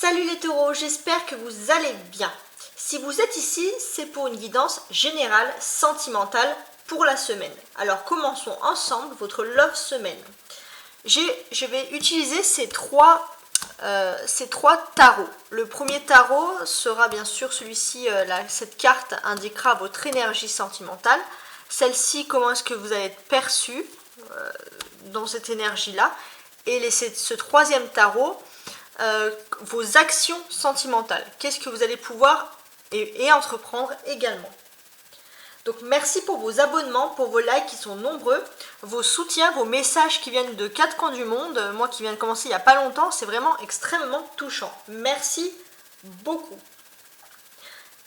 Salut les taureaux, j'espère que vous allez bien. Si vous êtes ici, c'est pour une guidance générale sentimentale pour la semaine. Alors commençons ensemble votre love semaine. Je vais utiliser ces trois tarots. Le premier tarot sera bien sûr celui-ci, cette carte indiquera votre énergie sentimentale. Celle-ci, comment est-ce que vous allez être perçu dans cette énergie-là. Et ce troisième tarot, vos actions sentimentales. Qu'est-ce que vous allez pouvoir et entreprendre également. Donc merci pour vos abonnements, pour vos likes qui sont nombreux, vos soutiens, vos messages qui viennent de quatre coins du monde. Moi qui viens de commencer il n'y a pas longtemps, c'est vraiment extrêmement touchant. Merci beaucoup.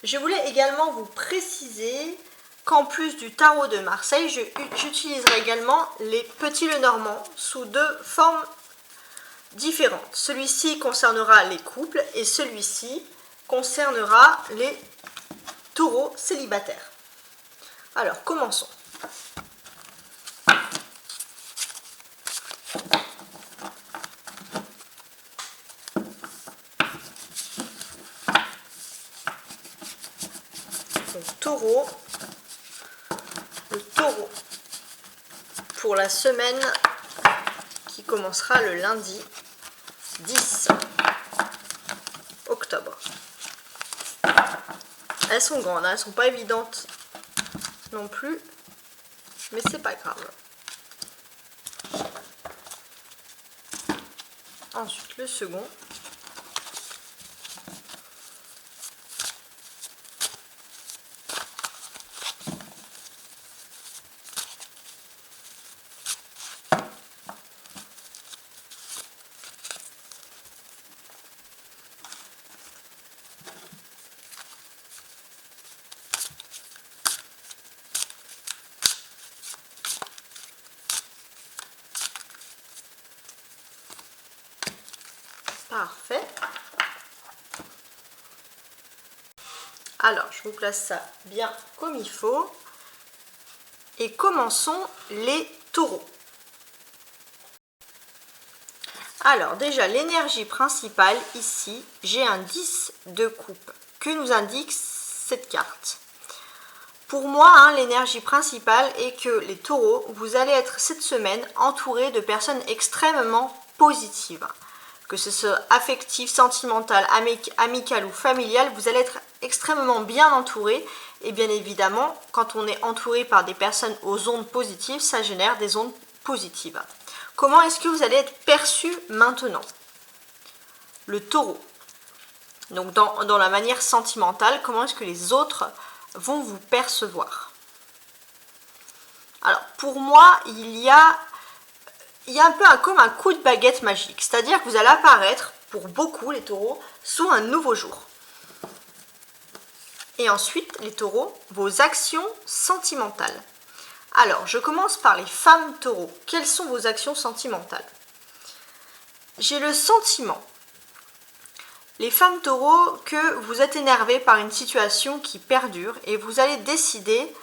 Je voulais également vous préciser qu'en plus du tarot de Marseille, j'utiliserai également les petits Lenormand sous deux formes différentes. Celui-ci concernera les couples et celui-ci concernera les taureaux célibataires. Alors, commençons. Donc, taureau. Le taureau pour la semaine qui commencera le lundi 10 octobre. Elles sont grandes, hein, elles sont pas évidentes non plus, mais c'est pas grave. Ensuite le second. Parfait. Alors, je vous place ça bien comme il faut. Et commençons les taureaux. Alors, déjà, l'énergie principale, ici, j'ai un 10 de coupe. Que nous indique cette carte? Pour moi, hein, l'énergie principale est que les taureaux, vous allez être cette semaine entourés de personnes extrêmement positives. Que ce soit affectif, sentimental, amical ou familial, vous allez être extrêmement bien entouré. Et bien évidemment, quand on est entouré par des personnes aux ondes positives, ça génère des ondes positives. Comment est-ce que vous allez être perçu maintenant? Le taureau. Donc dans la manière sentimentale, comment est-ce que les autres vont vous percevoir? Alors pour moi, il y a un peu comme un coup de baguette magique, c'est-à-dire que vous allez apparaître, pour beaucoup les taureaux, sous un nouveau jour. Et ensuite, les taureaux, vos actions sentimentales. Alors, je commence par les femmes taureaux. Quelles sont vos actions sentimentales? J'ai le sentiment, les femmes taureaux, que vous êtes énervées par une situation qui perdure et vous allez décider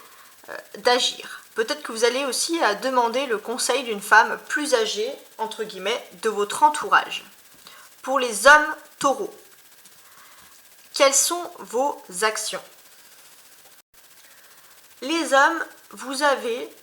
d'agir. Peut-être que vous allez aussi demander le conseil d'une femme plus âgée, entre guillemets, de votre entourage. Pour les hommes taureaux, quelles sont vos actions? Les hommes, vous avez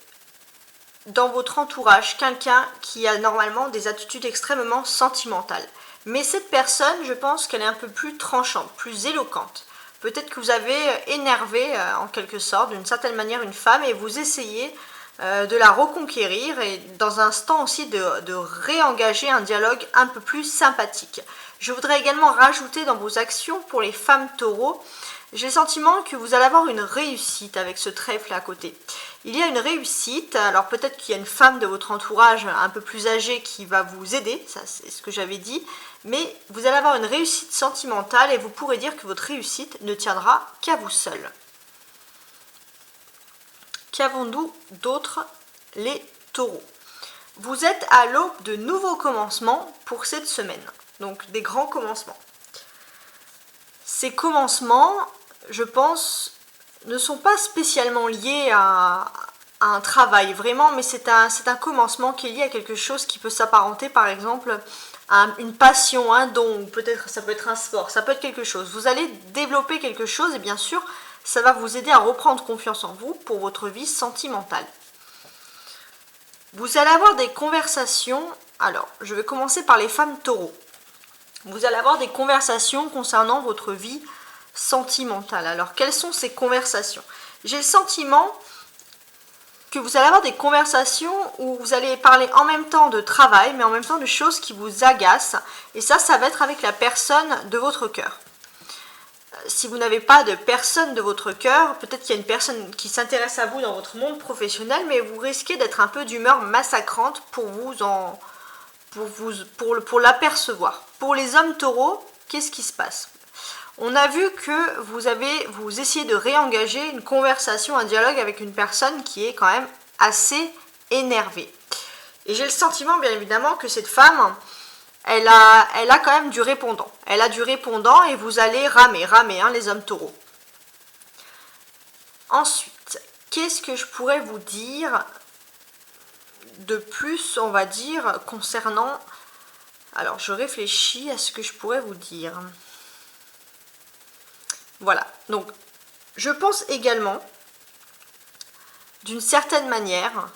dans votre entourage quelqu'un qui a normalement des attitudes extrêmement sentimentales. Mais cette personne, je pense qu'elle est un peu plus tranchante, plus éloquente. Peut-être que vous avez énervé en quelque sorte, d'une certaine manière, une femme et vous essayez de la reconquérir et dans un instant aussi de réengager un dialogue un peu plus sympathique. Je voudrais également rajouter dans vos actions pour les femmes taureaux, j'ai le sentiment que vous allez avoir une réussite avec ce trèfle à côté. Il y a une réussite, alors peut-être qu'il y a une femme de votre entourage un peu plus âgée qui va vous aider, ça c'est ce que j'avais dit, mais vous allez avoir une réussite sentimentale et vous pourrez dire que votre réussite ne tiendra qu'à vous seul. Qu'avons-nous d'autre, les taureaux? Vous êtes à l'aube de nouveaux commencements pour cette semaine, donc des grands commencements. Ces commencements, je pense, ne sont pas spécialement liés à un travail vraiment, mais c'est un commencement qui est lié à quelque chose qui peut s'apparenter par exemple une passion, un don, peut-être ça peut être un sport, ça peut être quelque chose. Vous allez développer quelque chose et bien sûr, ça va vous aider à reprendre confiance en vous pour votre vie sentimentale. Vous allez avoir des conversations, alors je vais commencer par les femmes taureaux. Vous allez avoir des conversations concernant votre vie sentimentale. Alors quelles sont ces conversations? J'ai le sentiment que vous allez avoir des conversations où vous allez parler en même temps de travail, mais en même temps de choses qui vous agacent. Et ça va être avec la personne de votre cœur. Si vous n'avez pas de personne de votre cœur, peut-être qu'il y a une personne qui s'intéresse à vous dans votre monde professionnel, mais vous risquez d'être un peu d'humeur massacrante pour l'apercevoir. Pour les hommes taureaux, qu'est-ce qui se passe? On a vu que vous essayez de réengager une conversation, un dialogue avec une personne qui est quand même assez énervée. Et j'ai le sentiment, bien évidemment, que cette femme, elle a quand même du répondant. Elle a du répondant et vous allez ramer, hein, les hommes taureaux. Ensuite, qu'est-ce que je pourrais vous dire de plus, on va dire, concernant... Alors, je réfléchis à ce que je pourrais vous dire. Voilà, donc je pense également, d'une certaine manière,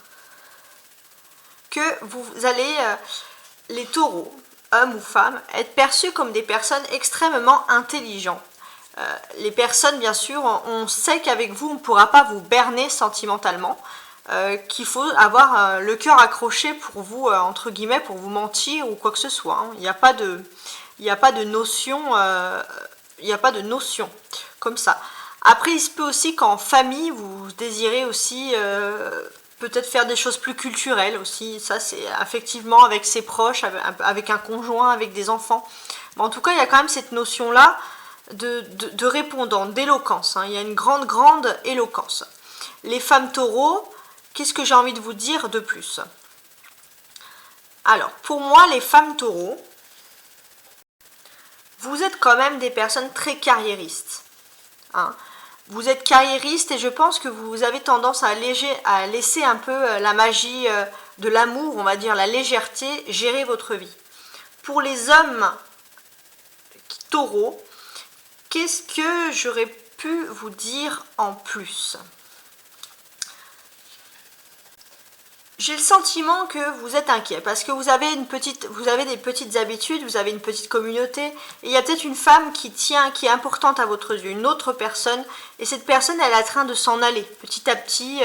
que vous allez, les taureaux, hommes ou femmes, être perçus comme des personnes extrêmement intelligentes. Les personnes, bien sûr, on sait qu'avec vous, on ne pourra pas vous berner sentimentalement, qu'il faut avoir le cœur accroché pour vous, entre guillemets, pour vous mentir ou quoi que ce soit. Hein. Il n'y a pas de notion... il n'y a pas de notion comme ça. Après, il se peut aussi qu'en famille, vous désirez aussi peut-être faire des choses plus culturelles aussi. Ça, c'est effectivement avec ses proches, avec un conjoint, avec des enfants. Mais en tout cas, il y a quand même cette notion-là de répondant, d'éloquence. Hein. Il y a une grande éloquence. Les femmes taureaux, qu'est-ce que j'ai envie de vous dire de plus? Alors, pour moi, les femmes taureaux, vous êtes quand même des personnes très carriéristes. Hein. Vous êtes carriériste et je pense que vous avez tendance à laisser un peu la magie de l'amour, on va dire la légèreté, gérer votre vie. Pour les hommes taureaux, qu'est-ce que j'aurais pu vous dire en plus? J'ai le sentiment que vous êtes inquiet parce que vous avez des petites habitudes, vous avez une petite communauté et il y a peut-être une femme qui est importante à votre yeux, une autre personne et cette personne elle est en train de s'en aller petit à petit,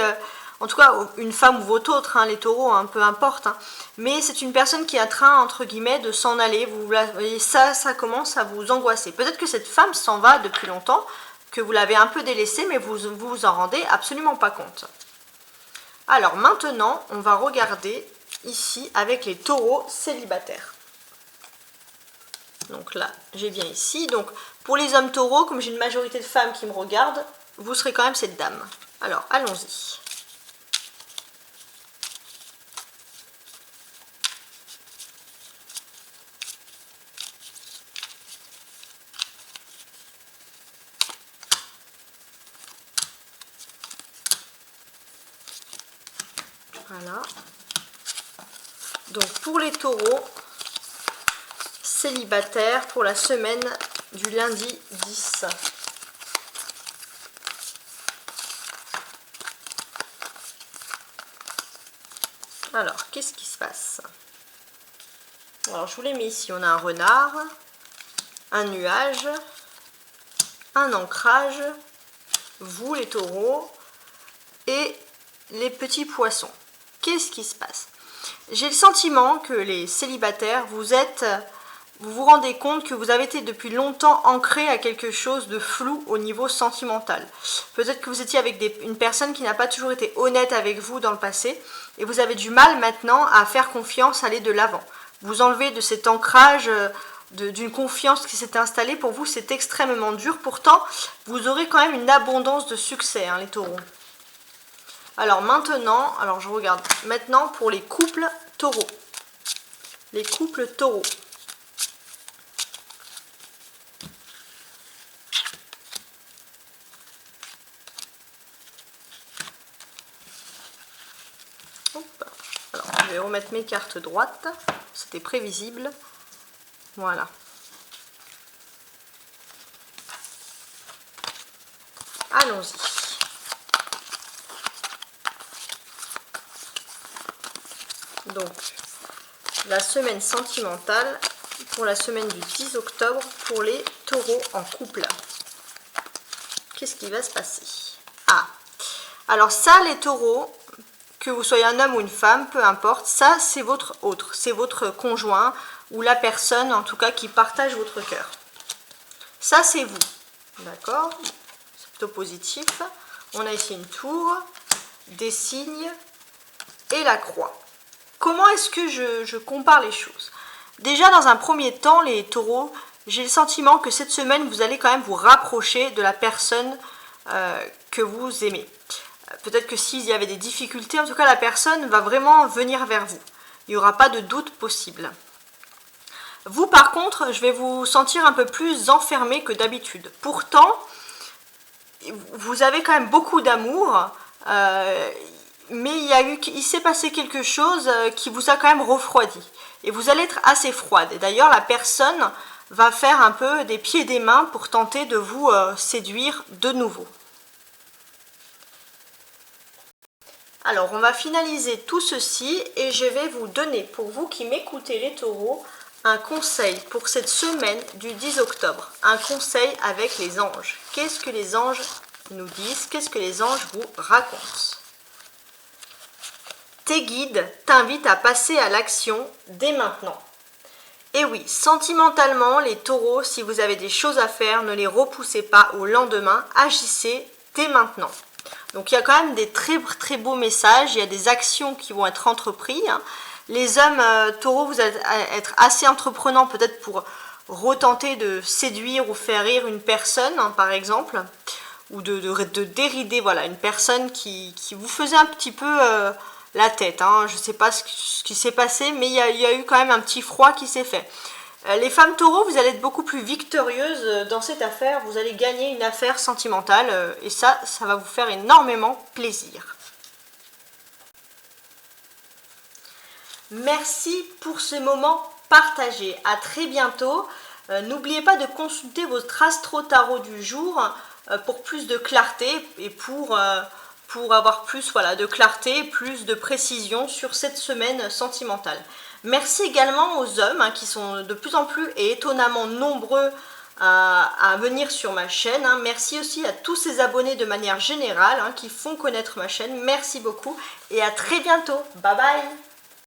en tout cas une femme ou votre autre, hein, les taureaux, hein, peu importe, hein, mais c'est une personne qui est en train entre guillemets de s'en aller, vous voyez ça commence à vous angoisser. Peut-être que cette femme s'en va depuis longtemps, que vous l'avez un peu délaissée mais vous en rendez absolument pas compte. Alors maintenant, on va regarder ici avec les taureaux célibataires. Donc là, j'ai bien ici. Donc pour les hommes taureaux, comme j'ai une majorité de femmes qui me regardent, vous serez quand même cette dame. Alors, allons-y. Voilà. Donc pour les taureaux célibataires pour la semaine du lundi 10. Alors, qu'est-ce qui se passe? Alors, je vous les mets ici. On a un renard, un nuage, un ancrage, vous les taureaux et les petits poissons. Qu'est-ce qui se passe? J'ai le sentiment que les célibataires, vous vous rendez compte que vous avez été depuis longtemps ancré à quelque chose de flou au niveau sentimental. Peut-être que vous étiez avec une personne qui n'a pas toujours été honnête avec vous dans le passé et vous avez du mal maintenant à faire confiance, à aller de l'avant. Vous enlevez de cet ancrage, d'une confiance qui s'était installée. Pour vous, c'est extrêmement dur. Pourtant, vous aurez quand même une abondance de succès, hein, les taureaux. Alors maintenant, je regarde maintenant pour les couples taureaux. Les couples taureaux. Hop. Alors, je vais remettre mes cartes droites. C'était prévisible. Voilà. Allons-y. Donc, la semaine sentimentale pour la semaine du 10 octobre pour les taureaux en couple. Qu'est-ce qui va se passer? Ah, alors ça, les taureaux, que vous soyez un homme ou une femme, peu importe, ça c'est votre autre, c'est votre conjoint ou la personne en tout cas qui partage votre cœur. Ça c'est vous, d'accord? C'est plutôt positif. On a ici une tour, des signes et la croix. Comment est-ce que je compare les choses? Déjà dans un premier temps, les taureaux, j'ai le sentiment que cette semaine vous allez quand même vous rapprocher de la personne que vous aimez. Peut-être que s'il y avait des difficultés, en tout cas la personne va vraiment venir vers vous. Il n'y aura pas de doute possible. Vous par contre, je vais vous sentir un peu plus enfermé que d'habitude. Pourtant, vous avez quand même beaucoup d'amour, mais il s'est passé quelque chose qui vous a quand même refroidi. Et vous allez être assez froide. Et d'ailleurs, la personne va faire un peu des pieds et des mains pour tenter de vous séduire de nouveau. Alors, on va finaliser tout ceci et je vais vous donner, pour vous qui m'écoutez les taureaux, un conseil pour cette semaine du 10 octobre. Un conseil avec les anges. Qu'est-ce que les anges nous disent? Qu'est-ce que les anges vous racontent? Tes guides t'invitent à passer à l'action dès maintenant. Et oui, sentimentalement, les taureaux, si vous avez des choses à faire, ne les repoussez pas au lendemain, agissez dès maintenant. Donc il y a quand même des très très beaux messages, il y a des actions qui vont être entreprises. Les hommes taureaux, vous allez être assez entreprenants peut-être pour retenter de séduire ou faire rire une personne, hein, par exemple, ou de dérider voilà, une personne qui vous faisait un petit peu la tête. Hein. Je ne sais pas ce qui s'est passé, mais il y a eu quand même un petit froid qui s'est fait. Les femmes taureaux, vous allez être beaucoup plus victorieuses dans cette affaire. Vous allez gagner une affaire sentimentale et ça va vous faire énormément plaisir. Merci pour ce moment partagé. À très bientôt. N'oubliez pas de consulter votre astro tarot du jour pour plus de clarté et pour avoir plus de clarté, plus de précision sur cette semaine sentimentale. Merci également aux hommes qui sont de plus en plus et étonnamment nombreux à venir sur ma chaîne. Merci aussi à tous ces abonnés de manière générale qui font connaître ma chaîne. Merci beaucoup et à très bientôt. Bye bye.